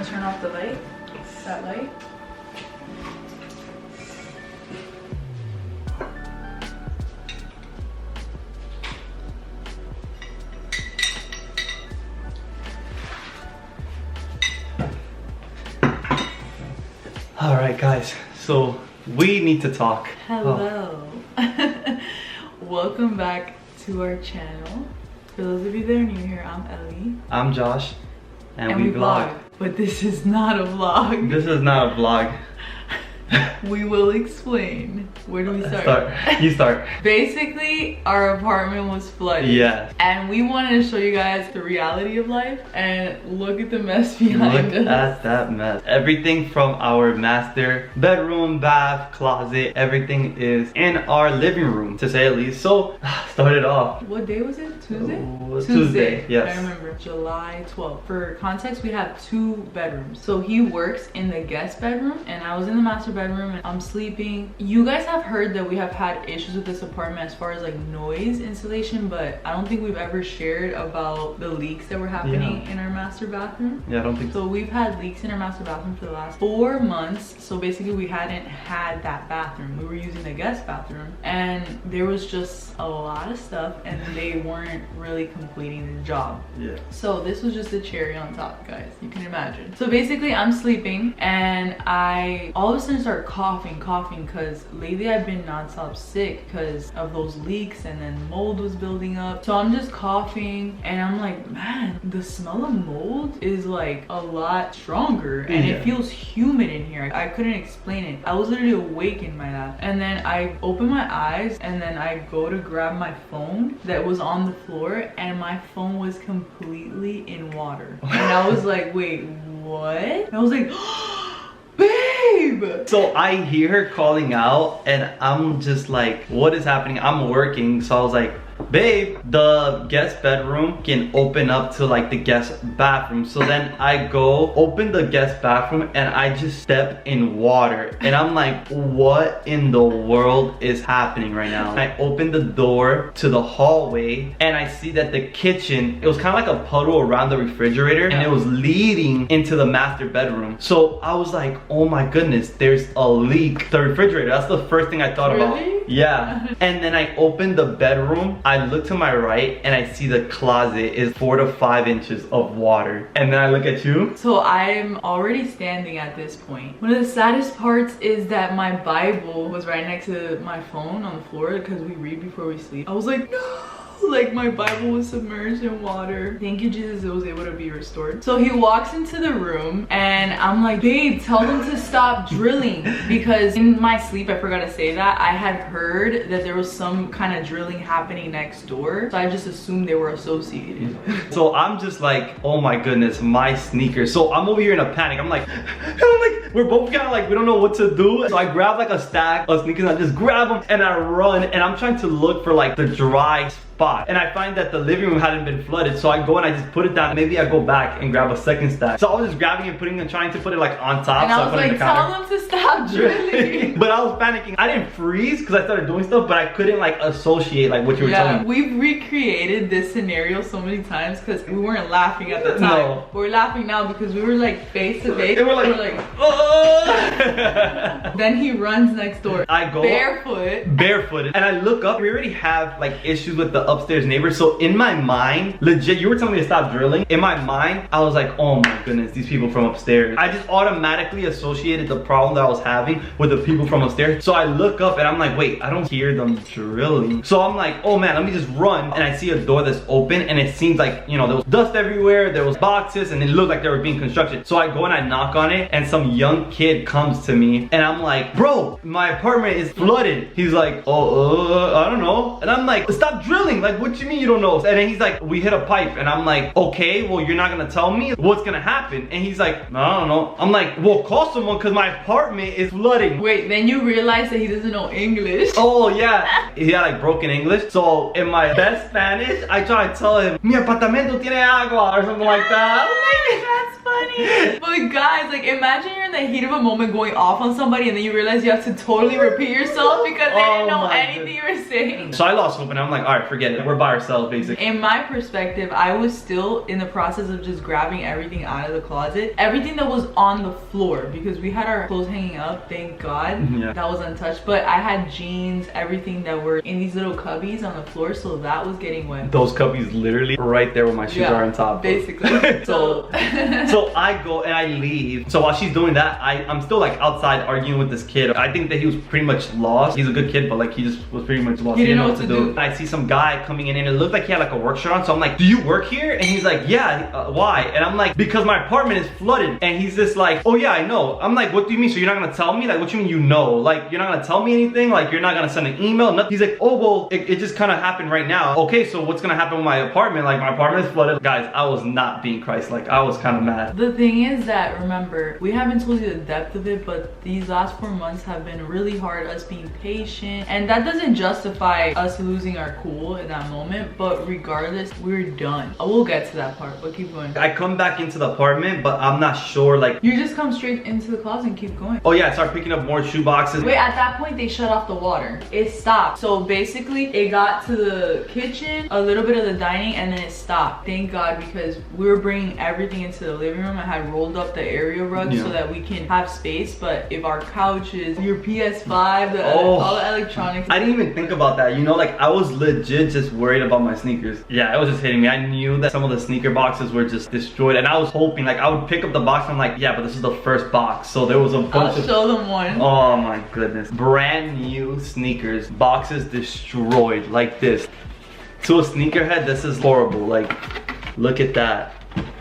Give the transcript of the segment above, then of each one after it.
to turn off the light? That light? All right, guys. So we need to talk. Hello. Welcome back to our channel. For those of you that are new here, I'm Ellie. I'm Josh. And we vlog. But this is not a vlog. This is not a vlog. We will explain. Where do we start? You start. Basically, our apartment was flooded. Yes. And we wanted to show you guys the reality of life. And look at the mess behind us. Look at that mess. Everything from our master bedroom, bath, closet, everything is in our living room, to say at least. So, start it off. What day was it? Tuesday? Tuesday, yes. I remember. July 12th. For context, we have 2 bedrooms. So he works in the guest bedroom and I was in the master bedroom and I'm sleeping. You guys have heard that we have had issues with this apartment as far as like noise insulation, but I don't think we've ever shared about the leaks that were happening in our master bathroom. Yeah, I don't think so. So we've had leaks in our master bathroom for the last 4 months. So basically we hadn't had that bathroom. We were using the guest bathroom and there was just a lot of stuff and they weren't really completing the job. Yeah. So this was just a cherry on top, guys. You can imagine. So basically I'm sleeping and I all of a sudden start coughing because lately I've been nonstop sick because of those leaks and then mold was building up. So I'm just coughing and I'm like, man, the smell of mold is like a lot stronger and it feels humid in here. I couldn't explain it. I was literally awakened by that. And then I open my eyes and then I go to grab my phone that was on the floor and my phone was completely in water. And I was like, wait, what? And I was like, babe! So I hear her calling out and I'm just like, what is happening? I'm working, so I was like, babe, the guest bedroom can open up to like the guest bathroom. So then I go open the guest bathroom and I just step in water and I'm like, what in the world is happening right now? I open the door to the hallway and I see that the kitchen, it was kind of like a puddle around the refrigerator and it was leading into the master bedroom. So I was like, oh my goodness, there's a leak. The refrigerator, that's the first thing I thought about. Yeah. And then I opened the bedroom. I look to my right and I see the closet is 4 to 5 inches of water. And then I look at you. So I'm already standing at this point. One of the saddest parts is that my Bible was right next to my phone on the floor because we read before we sleep. I was like, no! Like my Bible was submerged in water. Thank you, Jesus, it was able to be restored. So he walks into the room and I'm like, babe, tell them to stop drilling. Because in my sleep, I forgot to say that, I had heard that there was some kind of drilling happening next door. So I just assumed they were associated. So I'm just like, oh my goodness, my sneakers. So I'm over here in a panic. I'm like, we're both kind of like, we don't know what to do. So I grab like a stack of sneakers and I just grab them and I run and I'm trying to look for like the dry spot. And I find that the living room hadn't been flooded. So I go and I just put it down. Maybe I go back and grab a second stack. So I was just grabbing and putting and trying to put it like on top. And so I was like, tell them to stop drilling. But I was panicking. I didn't freeze because I started doing stuff, but I couldn't like associate like what you were telling me. We've recreated this scenario so many times because we weren't laughing at the time. No. We're laughing now because we were like face to face. And we're like oh! Then he runs next door. I go barefooted and I look up. We already have like issues with the upstairs neighbor. So in my mind, legit, you were telling me to stop drilling. In my mind, I was like, oh my goodness, these people from upstairs. I just automatically associated the problem that I was having with the people from upstairs. So I look up and I'm like, wait, I don't hear them drilling. So I'm like, oh man, let me just run. And I see a door that's open and it seems like, you know, there was dust everywhere. There was boxes and it looked like they were being constructed. So I go and I knock on it and some young kid comes to me and I'm like, bro, my apartment is flooded. He's like, oh, I don't know. And I'm like, stop drilling. Like, what you mean you don't know? And then he's like, we hit a pipe. And I'm like, okay, well, you're not gonna tell me what's gonna happen. And he's like, I don't know. I'm like, well, call someone because my apartment is flooding. Wait, then you realize that he doesn't know English. Oh yeah, he had like broken English. So in my best Spanish, I try to tell him, mi apartamento tiene agua or something like that. That's funny. But guys, like imagine you're in the heat of a moment going off on somebody and then you realize you have to totally repeat yourself because they didn't know anything you were saying? So I lost hope and I'm like, all right, forget it. We're by ourselves, basically. In my perspective, I was still in the process of just grabbing everything out of the closet. Everything that was on the floor, because we had our clothes hanging up, thank God. Yeah. That was untouched. But I had jeans, everything that were in these little cubbies on the floor, so that was getting wet. Those cubbies literally right there where my shoes are on top. Basically. So I go and I leave. So while she's doing that, I'm still like outside arguing with this kid. I think that he was pretty much lost. He's a good kid, but like he just was pretty much lost. He didn't know what to do. I see some guy coming in and it looked like he had like a work shirt on. So I'm like, do you work here? And he's like, yeah, why? And I'm like, because my apartment is flooded. And he's just like, oh yeah, I know. I'm like, what do you mean? So you're not gonna tell me? Like, what you mean you know? Like, you're not gonna tell me anything? Like, you're not gonna send an email? Nothing. He's like, oh, well, it just kind of happened right now. Okay, so what's gonna happen with my apartment? Like, my apartment is flooded. Guys, I was not being Christ-like. I was kind of mad. The thing is that, remember, we haven't told you the depth of it, but these last 4 months have been really hard, us being patient. And that doesn't justify us losing our cool in that moment, but regardless, we're done. We'll get to that part, but keep going. I come back into the apartment, but I'm not sure, like... You just come straight into the closet and keep going. Oh yeah, I start picking up more shoe boxes. Wait, at that point, they shut off the water. It stopped. So basically, it got to the kitchen, a little bit of the dining, and then it stopped. Thank God, because we were bringing everything into the living room. I had rolled up the area rug so that we can have space, but if our couches, your PS5, all the electronics... I didn't even think about that, you know, like I was legit just worried about my sneakers. Yeah, it was just hitting me. I knew that some of the sneaker boxes were just destroyed, and I was hoping, like I would pick up the box and I'm like, yeah, but this is the first box, so there was a bunch I'll show them one. Oh my goodness. Brand new sneakers, boxes destroyed like this. To a sneakerhead, this is horrible. Like, look at that.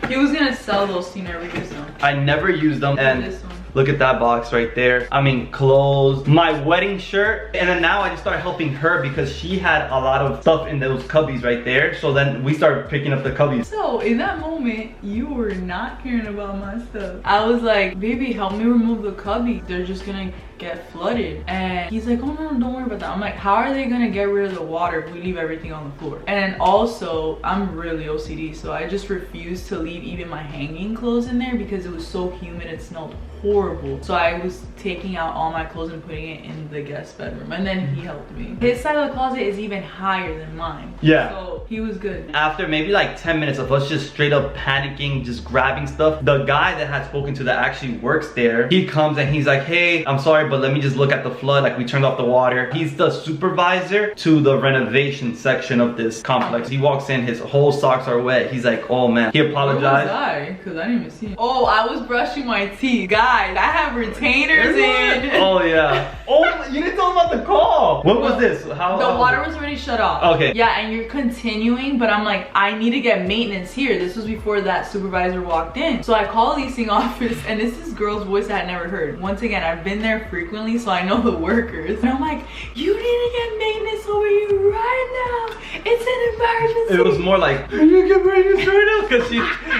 He was gonna sell those to never use them. I never used them, and this one. Look at that box right there. I mean, clothes, my wedding shirt. And then now I just started helping her because she had a lot of stuff in those cubbies right there. So then we started picking up the cubbies. So in that moment, you were not caring about my stuff. I was like, baby, help me remove the cubby. They're just gonna get flooded. And he's like, oh no, don't worry about that. I'm like, how are they gonna get rid of the water if we leave everything on the floor? And also, I'm really OCD, so I just refused to leave even my hanging clothes in there because it was so humid, it smelled horrible. So I was taking out all my clothes and putting it in the guest bedroom, and then he helped me. His side of the closet is even higher than mine. Yeah. So he was good. After maybe like 10 minutes of us just straight up panicking, just grabbing stuff, the guy that had spoken to that actually works there, he comes and he's like, hey, I'm sorry, but let me just look at the flood. Like, we turned off the water. He's the supervisor to the renovation section of this complex. He walks in, his whole socks are wet. He's like, oh man. He apologized. Where was I? Because I didn't even see it. Oh, I was brushing my teeth. Guys, I have retainers in. Oh yeah. Oh, you didn't tell him about the call. What was this? How? The water was already shut off. Okay. Yeah, and you're continuing, but I'm like, I need to get maintenance here. This was before that supervisor walked in. So I call the leasing office, and this is girl's voice I had never heard. Once again, I've been there frequently, so I know the workers. And I'm like, you need to get maintenance over here right now. It's an emergency. It was more like, I need to get maintenance right now, because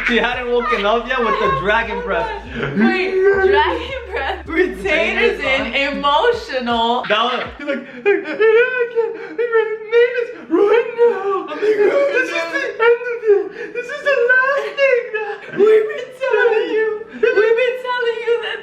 she hadn't woken up yet with the dragon breath. Wait, dragon breath, retainers in, emotional. That one, he's like, I can't maintenance right now. I'm like, this is the end of it. This is the last thing that we've been telling you. We've been telling you that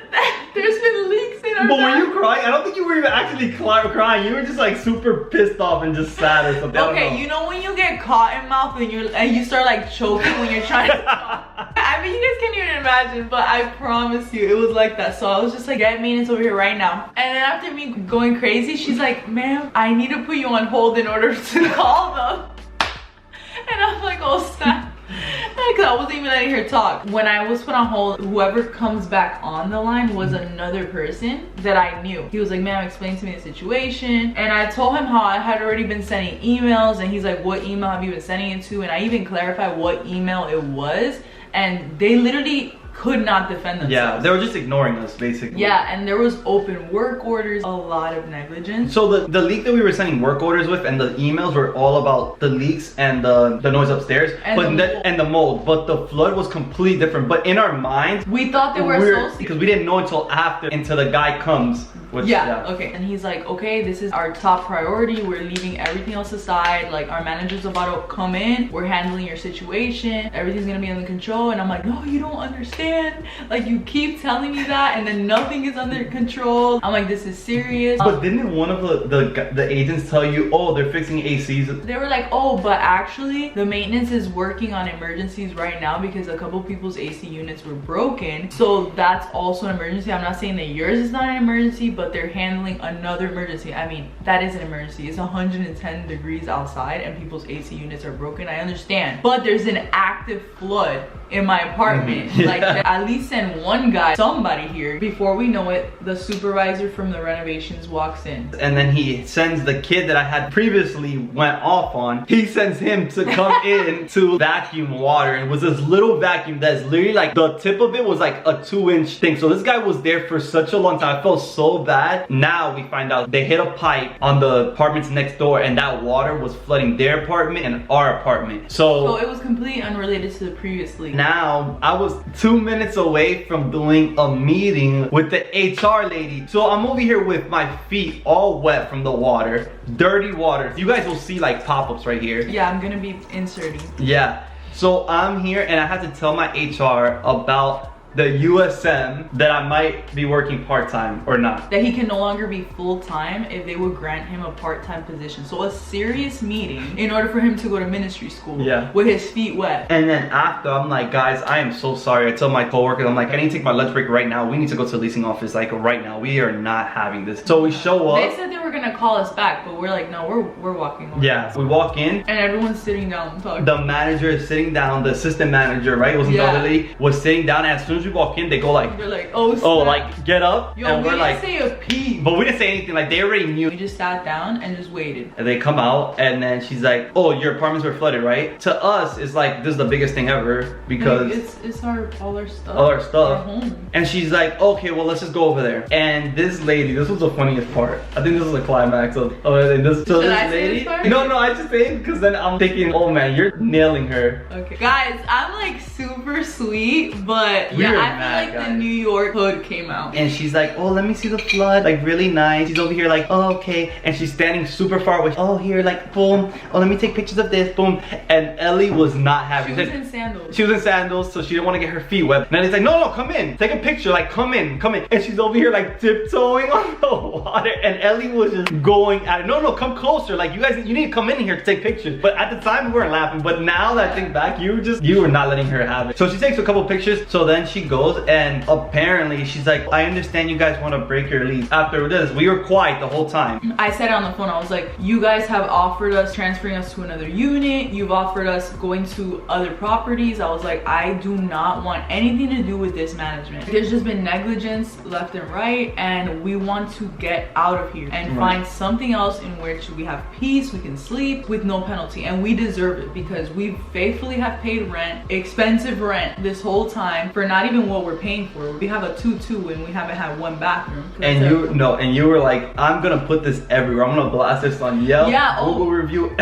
there's been leaks in our But were you crying? I don't think you were even actually crying. You were just like super pissed off and just sad or something. Okay, you know when you get cotton mouth and you start like choking when you're trying to talk? I mean, you guys can't even imagine, but I promise you, it was like that. So I was just like, get maintenance over here right now. And then after me going crazy, she's like, ma'am, I need to put you on hold in order to call them. And I'm like, oh snap. Because I wasn't even letting her talk. When I was put on hold, whoever comes back on the line was another person that I knew. He was like, ma'am, explain to me the situation. And I told him how I had already been sending emails, and he's like, what email have you been sending it to? And I even clarified what email it was, and they literally could not defend themselves. Yeah, they were just ignoring us basically. Yeah, and there was open work orders, a lot of negligence. So the leak that we were sending work orders with and the emails were all about the leaks and the noise upstairs and the mold. But the flood was completely different. But in our minds, we thought they were associated because we didn't know until the guy comes. Okay, and he's like, okay, this is our top priority. We're leaving everything else aside. Like, our manager's about to come in. We're handling your situation. Everything's gonna be under control. And I'm like, no, you don't understand. understand. Like, you keep telling me that, and then nothing is under control. I'm like, this is serious. But didn't one of the agents tell you, oh, they're fixing ACs? They were like, oh, but actually the maintenance is working on emergencies right now because a couple people's AC units were broken. So that's also an emergency. I'm not saying that yours is not an emergency, but they're handling another emergency. I mean, that is an emergency. It's 110 degrees outside and people's AC units are broken. I understand. But there's an active flood in my apartment. Yeah. Like, at least send one guy, somebody here. Before we know it, the supervisor from the renovations walks in. And then he sends the kid that I had previously went off on, he sends him to come in to vacuum water. And it was this little vacuum that's literally like, the tip of it was like a 2-inch thing. So this guy was there for such a long time. I felt so bad. Now we find out they hit a pipe on the apartments next door, and that water was flooding their apartment and our apartment. So it was completely unrelated to the previous leak. Now I was 2 minutes away from doing a meeting with the HR lady. So I'm over here with my feet all wet from the water, dirty water. You guys will see like pop-ups right here. Yeah, I'm gonna be inserting. Yeah. So I'm here and I had to tell my HR about the USM that I might be working part-time or not. That he can no longer be full-time if they would grant him a part-time position. So a serious meeting in order for him to go to ministry school. Yeah. With his feet wet. And then after, I'm like, guys, I am so sorry. I tell my coworkers, I'm like, I need to take my lunch break right now. We need to go to the leasing office like right now. We are not having this. So we show up. They said they were gonna call us back, but we're like, no, we're walking over. Yeah, we walk in. And everyone's sitting down talking. The manager is sitting down, the assistant manager, right? It wasn't the other lady, was sitting down, and as soon as we walk in, they go like, they're like, oh snap. Oh, like, get up. Yo, and we we're didn't like, say a peep. but we didn't say anything, like they already knew. We just sat down and just waited. And they come out, and then she's like, oh, your apartments were flooded, right? To us, it's like, this is the biggest thing ever, because like, it's all our stuff. All our stuff. Our home. And she's like, okay, well, let's just go over there. And this lady, this was the funniest part. I think this was the climax of this. So Should this I say lady, this part? no, I just say it because then I'm thinking, oh man, you're nailing her. Okay, guys, I'm like super sweet, but We yeah, were I mad, feel like guys. the New York hood came out. And she's like, oh, let me see the flood, like really nice. She's over here like, oh, okay. And she's standing super far away. Oh, here, like, boom. Oh, let me take pictures of this, boom. And Ellie was not happy. She was in sandals. She was in sandals, so she didn't want to get her feet wet. And Ellie's like, no, come in. Take a picture, like, come in. And she's over here like tiptoeing on the water. And Ellie was just going at it. No, come closer. Like, you need to come in here to take pictures. But at the time, we weren't laughing. But now that I think back, you were not letting her have it. So she takes a couple pictures. So then she goes, and apparently she's like, I understand you guys want to break your lease. After this, we were quiet the whole time. I said it on the phone. I was like, you guys have offered us transferring us to another unit. You've offered us going to other properties. I was like, I do not want anything to do with this management. There's just been negligence left and right, and we want to get out of here and find something else in which we have peace, we can sleep with no penalty, and we deserve it because we faithfully have paid rent, expensive rent this whole time for not even what we're paying for. We have a 2-2 and we haven't had one bathroom. And you were like, I'm gonna put this everywhere. I'm gonna blast this on Yelp, Google review.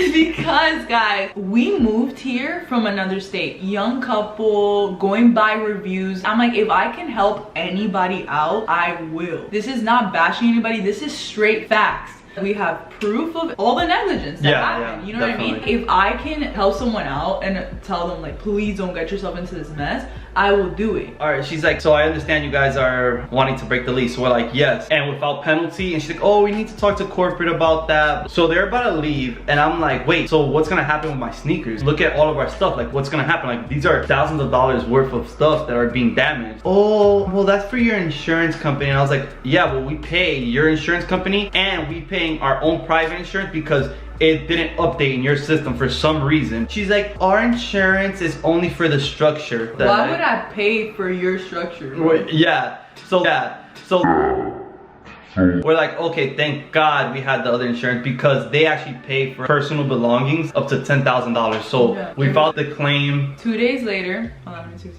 Because guys, we moved here from another state, young couple, going by reviews. I'm like, if I can help anybody out, I will. This is not bashing anybody, this is straight facts. We have proof of all the negligence that happened. You know definitely. what I mean? If I can help someone out and tell them like, please don't get yourself into this mess, I will do it. All right, she's like, so I understand you guys are wanting to break the lease. So we're like, yes, and without penalty. And she's like, oh, we need to talk to corporate about that. So they're about to leave, and I'm like, wait, so what's gonna happen with my sneakers? Look at all of our stuff, like what's gonna happen? Like these are thousands of dollars worth of stuff that are being damaged. Oh, well that's for your insurance company. And I was like, yeah, well we pay your insurance company and we paying our own private insurance because it didn't update in your system for some reason. She's like, our insurance is only for the structure. Why would I pay for your structure? So we're like, okay, thank God we had the other insurance because they actually pay for personal belongings up to $10,000. So we filed the claim. 2 days later, hold on, let me see.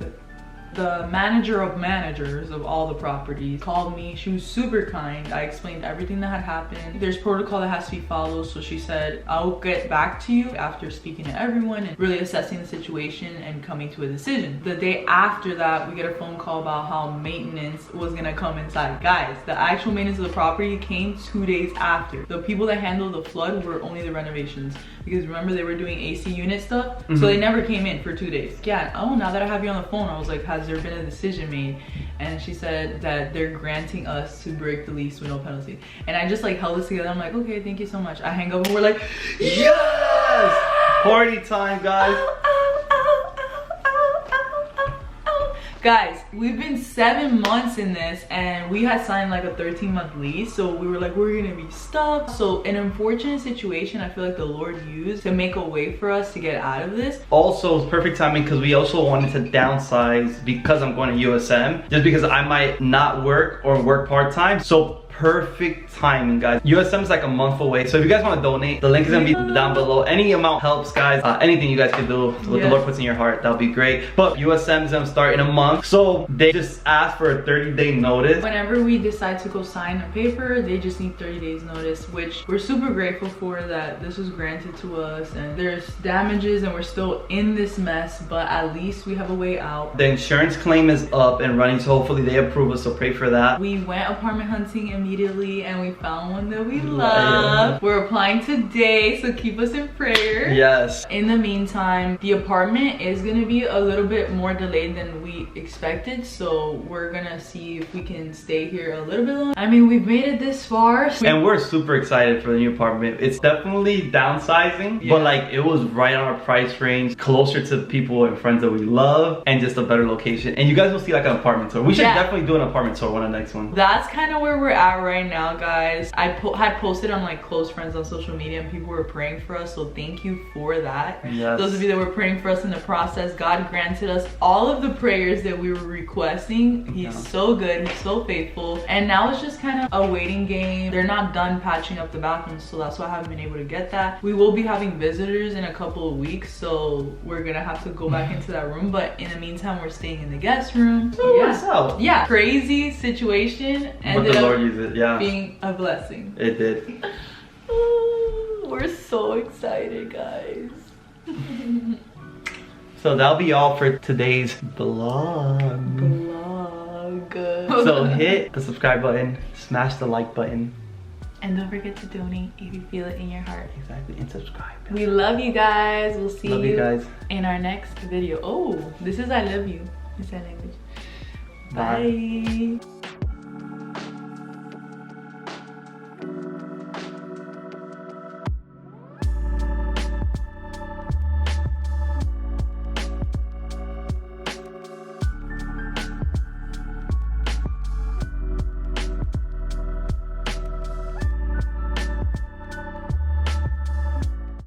The manager of managers of all the properties called me. She was super kind. I explained everything that had happened. There's protocol that has to be followed, so she said, I'll get back to you after speaking to everyone and really assessing the situation and coming to a decision. The day after that, we get a phone call about how maintenance was gonna come inside. Guys, the actual maintenance of the property came 2 days after. The people that handled the flood were only the renovations, because remember they were doing AC unit stuff, so they never came in for 2 days. Yeah, oh, now that I have you on the phone, I was like, has there been a decision made? And she said that they're granting us to break the lease with no penalty. And I just like held this together. I'm like, okay, thank you so much. I hang up and we're like, yes! Party time, guys. Guys, we've been 7 months in this and we had signed like a 13-month lease, so we were like, we're gonna be stuck. So an unfortunate situation I feel like the Lord used to make a way for us to get out of this. Also, it's perfect timing because we also wanted to downsize because I'm going to USM, just because I might not work or work part-time. So perfect timing, guys. USM is like a month away, so if you guys want to donate, the link is gonna be down below. Any amount helps, guys. Anything you guys can do, what the Lord puts in your heart, that'll be great. But USM is gonna start in a month, so they just asked for a 30-day notice. Whenever we decide to go sign a paper, they just need 30 days notice, which we're super grateful for that this was granted to us. And there's damages and we're still in this mess, but at least we have a way out. The insurance claim is up and running, so hopefully they approve us, so pray for that. We went apartment hunting immediately and we found one that we love. We're applying today, so keep us in prayer. Yes. In the meantime, the apartment is gonna be a little bit more delayed than we expected, so we're gonna see if we can stay here a little bit longer. I mean, we've made it this far, and we're super excited for the new apartment. It's definitely downsizing, but like it was right on our price range, closer to people and friends that we love, and just a better location. And you guys will see like an apartment tour. We should definitely do an apartment tour one of the next one. That's kind of where we're at right now, guys. I had posted on like close friends on social media and people were praying for us, so thank you for that. Yes. Those of you that were praying for us in the process, God granted us all of the prayers that we were requesting. He's so good, he's so faithful, and now it's just kind of a waiting game. They're not done patching up the bathrooms, so that's why I haven't been able to get that. We will be having visitors in a couple of weeks, so we're gonna have to go back into that room, but in the meantime we're staying in the guest room. So yeah, crazy situation, but the Lord used it, being a blessing. It did. We're so excited, guys. So that'll be all for today's vlog. So hit the subscribe button, smash the like button, and don't forget to donate if you feel it in your heart. Exactly, and subscribe. We love you guys. We'll see you guys in our next video. Oh, this is I love you in sign language. Bye. Bye.